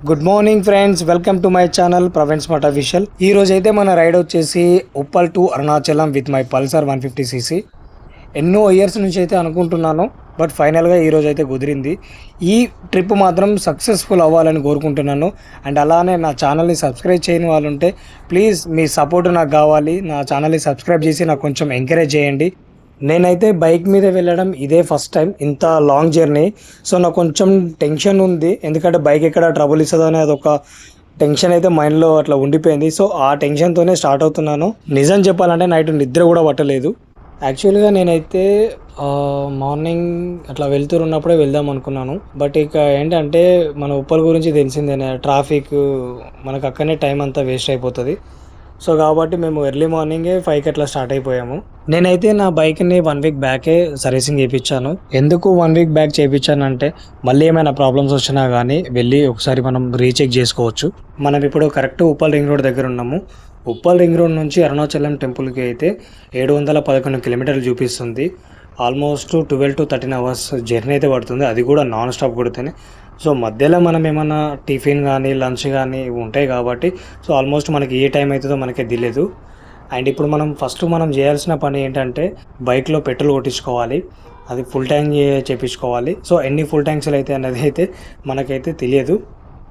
Good morning friends, welcome to my channel Praveen smart official. ఈ రోజు అయితే మన రైడ్ వచ్చేసి Uppal to Arunachalam with my Pulsar 150cc. ఎన్నో ఇయర్స్ నుంచి అయితే అనుకుంటున్నాను, బట్ ఫైనల్గా ఈరోజు అయితే కుదిరింది. ఈ ట్రిప్ మాత్రం సక్సెస్ఫుల్ అవ్వాలని కోరుకుంటున్నాను. అండ్ అలానే నా ఛానల్ని సబ్స్క్రైబ్ చేయని వాళ్ళు ఉంటే ప్లీజ్ మీ సపోర్ట్ నాకు కావాలి. నా ఛానల్ని సబ్స్క్రైబ్ చేసి నాకు కొంచెం ఎంకరేజ్ చేయండి. నేనైతే బైక్ మీద వెళ్ళడం ఇదే ఫస్ట్ టైం, ఇంత లాంగ్ జర్నీ. సో నాకు కొంచెం టెన్షన్ ఉంది, ఎందుకంటే బైక్ ఎక్కడ ట్రబుల్ ఇస్తుందో అని అదొక టెన్షన్ అయితే మైండ్లో అట్లా ఉండిపోయింది. సో ఆ టెన్షన్తోనే స్టార్ట్ అవుతున్నాను. నిజం చెప్పాలంటే నైట్ నిద్ర కూడా పట్టలేదు. యాక్చువల్గా నేనైతే మార్నింగ్ అట్లా వెళ్తున్నప్పుడే వెళ్దాం అనుకున్నాను, బట్ ఇక ఏంటంటే మన ఉప్పల్ గురించి తెలిసిందేనే, ట్రాఫిక్ మనకు అక్కడనే టైం అంతా వేస్ట్ అయిపోతుంది. సో కాబట్టి మేము ఎర్లీ మార్నింగే 5కి అట్లా స్టార్ట్ అయిపోయాము. నేనైతే నా బైక్ని 1 వీక్ బ్యాకే సర్వీసింగ్ చేయించాను. ఎందుకు 1 వీక్ బ్యాక్ చేయించానంటే మళ్ళీ ఏమైనా ప్రాబ్లమ్స్ వచ్చినా కానీ వెళ్ళి ఒకసారి మనం రీచెక్ చేసుకోవచ్చు. మనం ఇప్పుడు కరెక్ట్ ఉప్పల్ రింగ్ రోడ్ దగ్గర ఉన్నాము. ఉప్పల్ రింగ్ రోడ్ నుంచి అరుణాచలం టెంపుల్కి అయితే 711 కిలోమీటర్లు చూపిస్తుంది. ఆల్మోస్ట్ 12 to 13 అవర్స్ జర్నీ అయితే పడుతుంది, అది కూడా నాన్ స్టాప్ కొడితేనే. సో మధ్యలో మనం ఏమన్నా టిఫిన్ కానీ లంచ్ కానీ ఉంటాయి కాబట్టి సో ఆల్మోస్ట్ మనకి ఏ టైం అవుతుందో మనకి తెలియదు. అండ్ ఇప్పుడు మనం చేయాల్సిన పని ఏంటంటే బైక్లో పెట్రోల్ కొట్టించుకోవాలి, అది ఫుల్ ట్యాంక్ చేయించుకోవాలి. సో ఎన్ని ఫుల్ ట్యాంక్స్లు అయితే అనేది అయితే మనకైతే తెలియదు.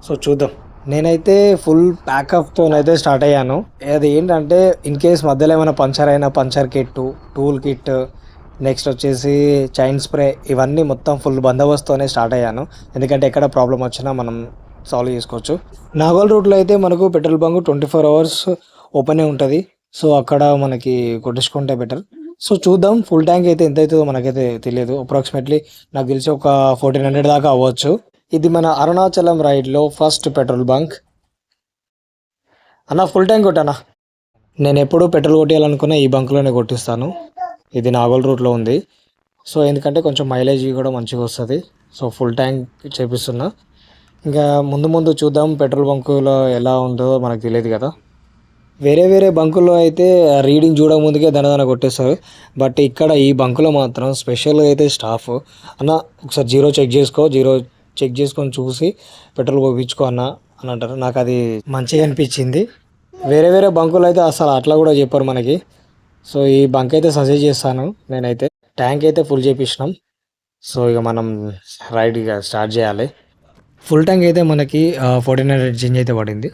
సో చూద్దాం. నేనైతే ఫుల్ ప్యాకప్తో అయితే స్టార్ట్ అయ్యాను. అది ఏంటంటే ఇన్ కేస్ మధ్యలో ఏమైనా పంచర్ అయినా puncture kit, tool kit, next వచ్చేసి చైన్ స్ప్రే, ఇవన్నీ మొత్తం ఫుల్ బందోబస్తుతోనే స్టార్ట్ అయ్యాను. ఎందుకంటే ఎక్కడ ప్రాబ్లం వచ్చినా మనం సాల్వ్ చేసుకోవచ్చు. నాగోల్ రూట్లో అయితే మనకు పెట్రోల్ బంక్ 24 hours ఓపెనే ఉంటుంది. సో అక్కడ మనకి కొట్టించుకుంటే బెటర్. సో చూద్దాం, ఫుల్ ట్యాంక్ అయితే ఎంత అవుతుందో మనకైతే తెలియదు. అప్రాక్సిమేట్లీ నాకు తెలిసి ఒక 1400 దాకా అవ్వచ్చు. ఇది మన అరుణాచలం రైడ్లో ఫస్ట్ పెట్రోల్ బంక్. అన్న ఫుల్ ట్యాంక్ కొట్టానా? నేను ఎప్పుడు పెట్రోల్ కొట్టాలనుకున్నా ఈ బంక్లోనే కొట్టిస్తాను. ఇది నాగోల్ రూట్లో ఉంది. సో ఎందుకంటే కొంచెం మైలేజ్ కూడా మంచిగా వస్తుంది. సో ఫుల్ ట్యాంక్ చేపిస్తున్నా. ఇంకా ముందు చూద్దాం పెట్రోల్ బంకులో ఎలా ఉందో మనకు తెలియదు కదా. వేరే బంకుల్లో అయితే రీడింగ్ చూడక ముందుకే దనదన కొట్టేస్తారు, బట్ ఇక్కడ ఈ బంకులో మాత్రం స్పెషల్గా అయితే స్టాఫ్ అన్న ఒకసారి జీరో చెక్ చేసుకొని చూసి పెట్రోల్ పోయించుకో అన్న అని అంటారు. నాకు అది మంచిగా అనిపించింది. వేరే బంకులు అయితే అసలు అట్లా కూడా చెప్పారు మనకి. సో ఈ బంక్ అయితే సజెస్ట్ చేస్తాను నేనైతే. ట్యాంక్ అయితే ఫుల్ చేపించినాం. సో ఇక మనం రైడ్ ఇక స్టార్ట్ చేయాలి. ఫుల్ ట్యాంక్ అయితే మనకి 1400 చేంజ్ అయితే పడింది.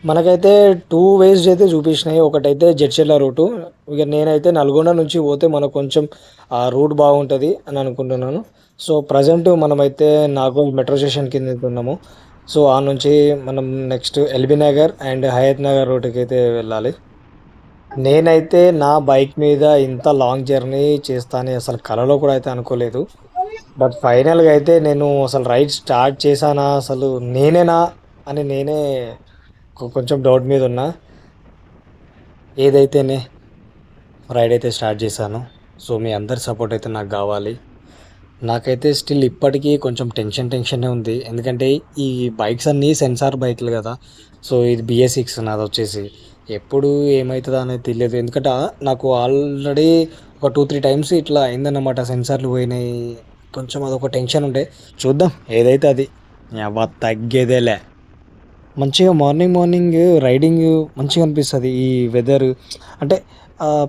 మనకైతే 2 ways అయితే చూపించినాయి. ఒకటైతే జడ్చెర్ల రూటు. ఇక నేనైతే నల్గొండ నుంచి పోతే మనకు కొంచెం ఆ రూట్ బాగుంటుంది అని అనుకుంటున్నాను. సో ప్రజెంట్ మనమైతే నాగోల్ మెట్రో స్టేషన్ కింద ఉన్నాము. సో ఆ నుంచి మనం నెక్స్ట్ ఎల్బీ నగర్ అండ్ హయత్ నగర్ రూట్కి అయితే వెళ్ళాలి. నేనైతే నా బైక్ మీద ఇంత లాంగ్ జర్నీ చేస్తానని అసలు కలలో కూడా అయితే అనుకోలేదు. బట్ ఫైనల్గా అయితే నేను అసలు రైడ్ స్టార్ట్ చేశానా, అసలు నేనేనా అని నేనే కొంచెం డౌట్ మీద ఉన్నా. ఏదైతేనే రైడ్ అయితే స్టార్ట్ చేశాను. సో మీ అందరి సపోర్ట్ అయితే నాకు కావాలి. నాకైతే స్టిల్ ఇప్పటికీ కొంచెం టెన్షనే ఉంది, ఎందుకంటే ఈ బైక్స్ అన్నీ సెన్సార్ బైక్లు కదా. సో ఇది BS6 నాది వచ్చేసి. ఎప్పుడు ఏమవుతుందో అనేది తెలియదు, ఎందుకంటే నాకు ఆల్రెడీ ఒక 2-3 టైమ్స్ ఇట్లా అయిందన్నమాట. సెన్సార్లు పోయినాయి, కొంచెం అదొక టెన్షన్ ఉండే. చూద్దాం ఏదైతే అది తగ్గేదేలే. మంచిగా మార్నింగ్ రైడింగ్ మంచిగా అనిపిస్తుంది. ఈ వెదర్ అంటే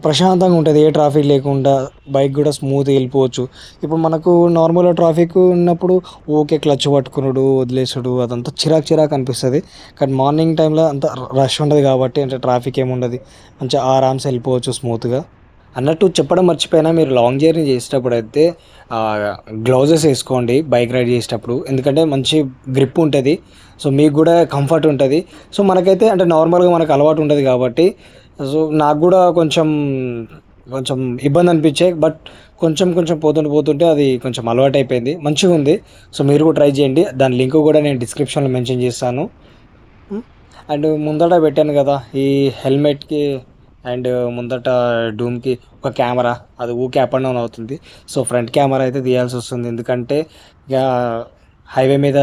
ప్రశాంతంగా ఉంటుంది, ఏ ట్రాఫిక్ లేకుండా బైక్ కూడా స్మూత్గా వెళ్ళిపోవచ్చు. ఇప్పుడు మనకు నార్మల్గా ట్రాఫిక్ ఉన్నప్పుడు ఓకే క్లచ్ పట్టుకున్నాడు వదిలేసుడు అదంతా చిరాకు అనిపిస్తుంది. కానీ మార్నింగ్ టైంలో అంత రష్ ఉండదు కాబట్టి, అంటే ట్రాఫిక్ ఏముండదు, మంచిగా ఆరామ్స్ వెళ్ళిపోవచ్చు స్మూత్గా. అన్నట్టు చెప్పడం మర్చిపోయినా, మీరు లాంగ్ జర్నీ చేసేటప్పుడు అయితే గ్లౌజెస్ వేసుకోండి బైక్ రైడ్ చేసేటప్పుడు, ఎందుకంటే మంచి గ్రిప్ ఉంటుంది. సో మీకు కూడా కంఫర్ట్ ఉంటుంది. సో మనకైతే అంటే నార్మల్గా మనకు అలవాటు ఉంటుంది కాబట్టి, సో నాకు కూడా కొంచెం ఇబ్బంది అనిపించాయి, బట్ కొంచెం పోతుంటే అది కొంచెం అలవాటు అయిపోయింది, మంచిగా ఉంది. సో మీరు కూడా ట్రై చేయండి. దాని లింక్ కూడా నేను డిస్క్రిప్షన్లో మెన్షన్ చేస్తాను. అండ్ ముందట పెట్టాను కదా ఈ హెల్మెట్కి అండ్ ముందట డూమ్కి ఒక కెమెరా, అది ఊకే అప్ అండ్ డౌన్ అవుతుంది. సో ఫ్రంట్ కెమెరా అయితే తీయాల్సి వస్తుంది, ఎందుకంటే ఇక హైవే మీద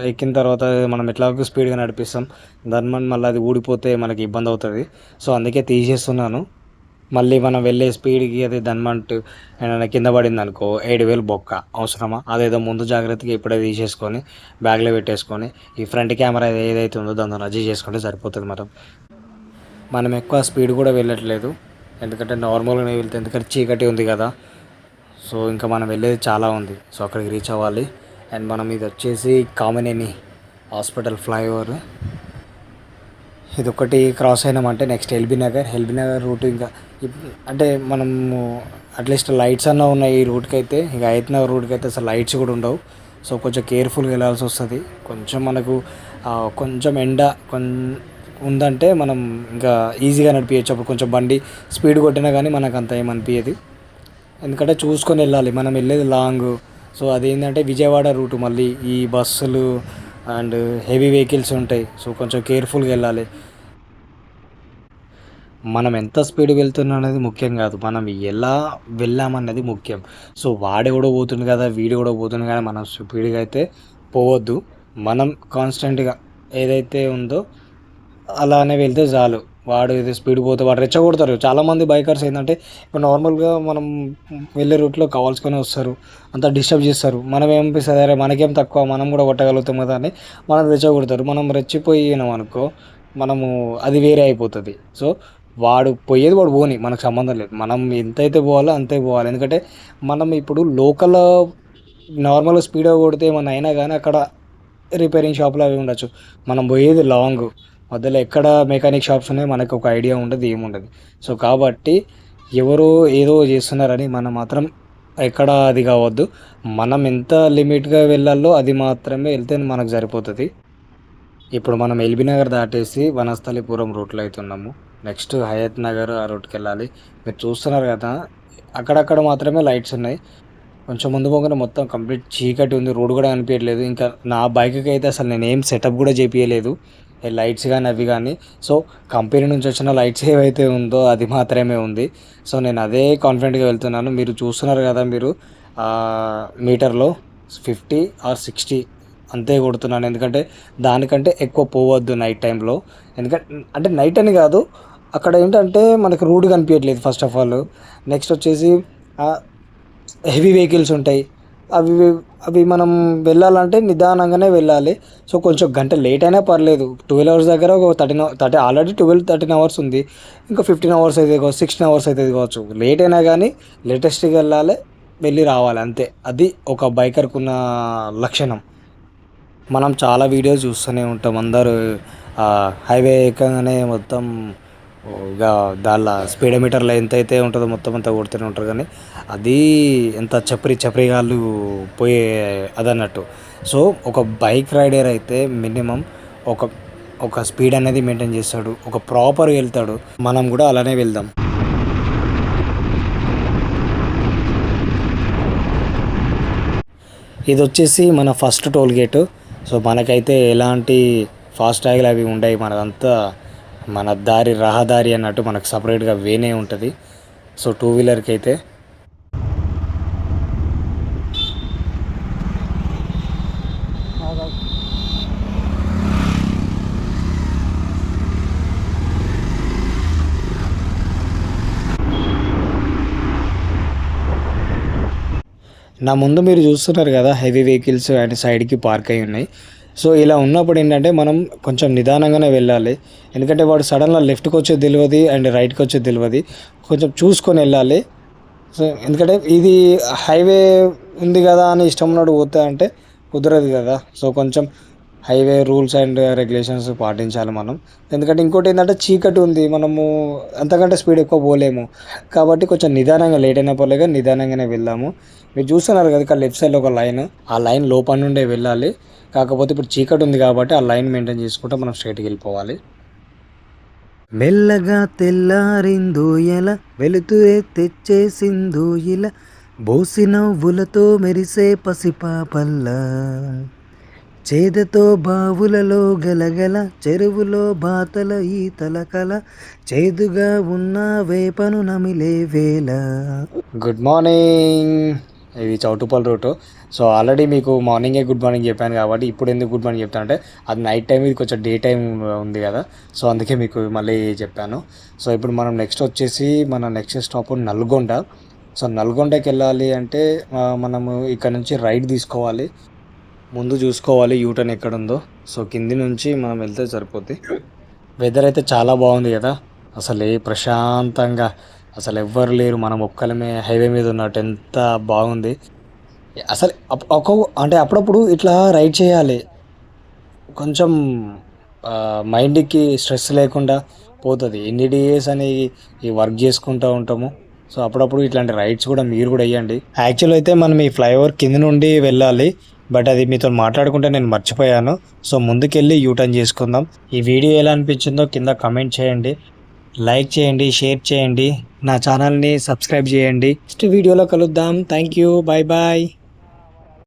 ఎక్కిన తర్వాత మనం ఎట్లాగో స్పీడ్గా నడిపిస్తాం, దాని మళ్ళీ అది ఊడిపోతే మనకి ఇబ్బంది అవుతుంది. సో అందుకే తీసేస్తున్నాను. మళ్ళీ మనం వెళ్ళే స్పీడ్కి అది దన్మంట్ ఏమైనా కింద పడింది అనుకో 7,000 బొక్క. అవసరమా? అదేదో ముందు జాగ్రత్తగా ఇప్పుడే తీసేసుకొని బ్యాగ్లో పెట్టేసుకొని ఈ ఫ్రంట్ కెమెరా ఏదైతే ఉందో దాంతో అడ్జస్ట్ చేసుకుంటే సరిపోతుంది. మనం ఎక్కువ స్పీడ్ కూడా వెళ్ళట్లేదు, ఎందుకంటే నార్మల్గానే వెళ్తే, ఎందుకంటే చీకటి ఉంది కదా. సో ఇంకా మనం వెళ్ళేది చాలా ఉంది. సో అక్కడికి రీచ్ అవ్వాలి. అండ్ మనం ఇది వచ్చేసి కామినేని హాస్పిటల్ ఫ్లైఓవర్. ఇది ఒకటి క్రాస్ అయినామంటే నెక్స్ట్ ఎల్బీ నగర్ రూట్. ఇంకా అంటే మనము అట్లీస్ట్ లైట్స్ అన్నా ఉన్నాయి ఈ రూట్కి అయితే. ఇంకా హయత్ నగర్ రూట్కి అయితే అసలు లైట్స్ కూడా ఉండవు. సో కొంచెం కేర్ఫుల్గా వెళ్ళాల్సి వస్తుంది. కొంచెం మనకు కొంచెం ఎండ ఉందంటే మనం ఇంకా ఈజీగా నడిపించచ్చు. అప్పుడు కొంచెం బండి స్పీడ్ కొట్టినా కానీ మనకు అంత ఏమనిపించదు, ఎందుకంటే చూసుకొని వెళ్ళాలి. మనం వెళ్ళేది లాంగ్. సో అదేంటంటే విజయవాడ రూటు, మళ్ళీ ఈ బస్సులు అండ్ హెవీ వెహికల్స్ ఉంటాయి. సో కొంచెం కేర్ఫుల్గా వెళ్ళాలి. మనం ఎంత స్పీడ్ వెళ్తున్నాం అనేది ముఖ్యం కాదు, మనం ఎలా వెళ్ళామన్నది ముఖ్యం. సో వాడు కూడా పోతుంది కదా, వీడు కూడా పోతుంది కదా, మనం స్పీడ్గా అయితే పోవద్దు. మనం కాన్స్టెంట్గా ఏదైతే ఉందో అలానే వెళ్తే చాలు. వాడు ఇది స్పీడ్ పోతే వాడు రెచ్చగొడతారు. చాలామంది బైకర్స్ ఏంటంటే ఇప్పుడు నార్మల్గా మనం వెళ్ళే రూట్లో కావాల్సుకొని వస్తారు, అంతా డిస్టర్బ్ చేస్తారు. మనం ఏమనిపిస్తుంది, అరే మనకేం తక్కువ, మనం కూడా కొట్టగలుగుతాం కదా అని మనం రెచ్చగొడతారు. మనం రెచ్చిపోయినాం అనుకో మనము అది వేరే అయిపోతుంది. సో వాడు పోయేది వాడు పోని, మనకు సంబంధం లేదు. మనం ఎంతైతే పోవాలో అంతే పోవాలి. ఎందుకంటే మనం ఇప్పుడు లోకల్ నార్మల్ స్పీడ్గా కొడితే ఏమన్నా అయినా కానీ అక్కడ రిపేరింగ్ షాప్లో అవి ఉండొచ్చు. మనం పోయేది లాంగ్, మధ్యలో ఎక్కడ మెకానిక్ షాప్స్ ఉన్నాయో మనకు ఒక ఐడియా ఉండదు, ఏముండదు. సో కాబట్టి ఎవరో ఏదో చేస్తున్నారని మనం మాత్రం ఎక్కడ అది కావద్దు. మనం ఎంత లిమిట్గా వెళ్ళాలో అది మాత్రమే వెళ్తే మనకు సరిపోతుంది. ఇప్పుడు మనం ఎల్బీ నగర్ దాటేసి వనస్థలిపురం రూట్లో అవుతున్నాము. నెక్స్ట్ హయత్ నగర్ ఆ రూట్కి వెళ్ళాలి. మీరు చూస్తున్నారు కదా, అక్కడక్కడ మాత్రమే లైట్స్ ఉన్నాయి. కొంచెం ముందు పోగానే మొత్తం కంప్లీట్ చీకటి ఉంది, రోడ్ కూడా కనిపించట్లేదు. ఇంకా నా బైక్కి అయితే అసలు నేను ఏం సెటప్ కూడా చేపించలేదు, లైట్స్ కానీ అవి కానీ. సో కంపెనీ నుంచి వచ్చిన లైట్స్ ఏవైతే ఉందో అది మాత్రమే ఉంది. సో నేను అదే కాన్ఫిడెంట్గా వెళ్తున్నాను. మీరు చూస్తున్నారు కదా, మీరు మీటర్లో 50 or 60 అంతే కొడుతున్నాను, ఎందుకంటే దానికంటే ఎక్కువ పోవద్దు నైట్ టైంలో. ఎందుకంటే అంటే నైట్ అని కాదు, అక్కడ ఏంటంటే మనకు రోడ్ కనిపించట్లేదు ఫస్ట్ ఆఫ్ ఆల్. నెక్స్ట్ వచ్చేసి హెవీ వెహికల్స్ ఉంటాయి. అవి అవి మనం వెళ్ళాలంటే నిదానంగానే వెళ్ళాలి. సో కొంచెం గంట లేట్ అయినా పర్లేదు. 12 hours దగ్గర ఒక 13 ఆల్రెడీ 12-13 hours ఉంది. ఇంకా 15 hours అయితే 16 hours అయితే కావచ్చు. లేట్ అయినా కానీ లేటెస్ట్గా వెళ్ళాలి, వెళ్ళి రావాలి, అంతే. అది ఒక బైకర్కు ఉన్న లక్షణం. మనం చాలా వీడియోస్ చూస్తూనే ఉంటాం. అందరూ హైవే ఎక్కగానే మొత్తం ఇక దానిలో స్పీడోమీటర్లో ఎంత అయితే ఉంటుందో మొత్తం అంతా కొడుతూనే ఉంటారు. కానీ అది ఎంత చప్రిగాళ్ళు పోయే అదన్నట్టు. సో ఒక బైక్ రైడర్ అయితే మినిమం ఒక ఒక స్పీడ్ అనేది మెయింటైన్ చేస్తాడు, ఒక ప్రాపర్గా వెళ్తాడు. మనం కూడా అలానే వెళ్దాం. ఇది వచ్చేసి మన ఫస్ట్ టోల్ గేటు. సో మనకైతే ఎలాంటి ఫాస్ట్ ట్యాగ్లు అవి ఉండవు. మనదంతా మన రహదారి అన్నట్టు మనకు సపరేట్గా వేనే ఉంటుంది. సో టూ వీలర్కి అయితే నా ముందు మీరు చూస్తున్నారు కదా, హెవీ వెహికల్స్ అండ్ సైడ్కి పార్క్ అయి ఉన్నాయి. సో ఇలా ఉన్నప్పుడు ఏంటంటే మనం కొంచెం నిదానంగానే వెళ్ళాలి. ఎందుకంటే వాడు సడన్గా లెఫ్ట్కి వచ్చేది తెలియదు అండ్ రైట్కి వచ్చేది తెలియదు, కొంచెం చూసుకొని వెళ్ళాలి. సో ఎందుకంటే ఇది హైవే ఉంది కదా అని ఇష్టం ఉన్నట్టు పోతా అంటే కుదరదు కదా. సో కొంచెం హైవే రూల్స్ అండ్ రెగ్యులేషన్స్ పాటించాలి మనం. ఎందుకంటే ఇంకోటి ఏంటంటే చీకటి ఉంది, మనము అంతకంటే స్పీడ్ ఎక్కువ పోలేము. కాబట్టి కొంచెం నిదానంగా, లేట్ అయినా పర్లేదు నిదానంగానే వెళ్దాము. మీరు చూస్తున్నారు కదా ఇక్కడ లెఫ్ట్ సైడ్లో ఒక లైన్, ఆ లైన్ లోపల నుండే వెళ్ళాలి. కాకపోతే ఇప్పుడు చీకటి ఉంది కాబట్టి ఆ లైన్ మెయింటైన్ చేసుకుంటే మనం స్ట్రైట్కి వెళ్ళిపోవాలి. మెల్లగా తెల్లారిందో ఎలా, వెలుతురే తెచ్చేసిందో ఇలా, బోసి నవ్వులతో మెరిసే పసిపాపల్లా, చేదతో బావులలో గలగల, చెరువులో బాతల ఈతల కల, చేదుగా ఉన్న వేపను నమిలే వేళ. Good morning. ఇది చౌటుపల్ రూటు. సో ఆల్రెడీ మీకు మార్నింగే గుడ్ మార్నింగ్ చెప్పాను కాబట్టి ఇప్పుడు ఎందుకు గుడ్ మార్నింగ్ చెప్తాను అంటే అది నైట్ టైం, ఇది కొంచెం డే టైం ఉంది కదా, సో అందుకే మీకు మళ్ళీ చెప్పాను. సో ఇప్పుడు మనం నెక్స్ట్ వచ్చేసి మన నెక్స్ట్ స్టాప్ నల్గొండ. సో నల్గొండకి వెళ్ళాలి అంటే మనము ఇక్కడ నుంచి రైట్ తీసుకోవాలి, ముందు చూసుకోవాలి యూటర్న్ ఎక్కడ ఉందో. సో కింది నుంచి మనం వెళ్తే సరిపోద్ది. వెదర్ అయితే చాలా బాగుంది కదా, అసలు ప్రశాంతంగా, అసలు ఎవ్వరు లేరు, మనం ఒక్కలమే హైవే మీద ఉన్నట్టు, ఎంత బాగుంది అసలు. అంటే అప్పుడప్పుడు ఇట్లా రైడ్ చేయాలి, కొంచెం మైండ్కి స్ట్రెస్ లేకుండా పోతుంది. ఎన్ని డేస్ అని ఈ వర్క్ చేసుకుంటూ ఉంటాము. సో అప్పుడప్పుడు ఇట్లాంటి రైడ్స్ కూడా మీరు కూడా వేయండి. యాక్చువల్ అయితే మనం ఈ ఫ్లైఓవర్ కింద నుండి వెళ్ళాలి, బట్ అది మీతో మాట్లాడుకుంటే నేను మర్చిపోయాను. సో ముందుకెళ్ళి యూటర్న్ చేసుకుందాం. ఈ వీడియో ఎలా అనిపించిందో కింద కమెంట్ చేయండి, లైక్ చేయండి, షేర్ చేయండి, నా ఛానల్ని సబ్స్క్రైబ్ చేయండి. నెక్స్ట్ వీడియోలో కలుద్దాం. Thank you, bye bye.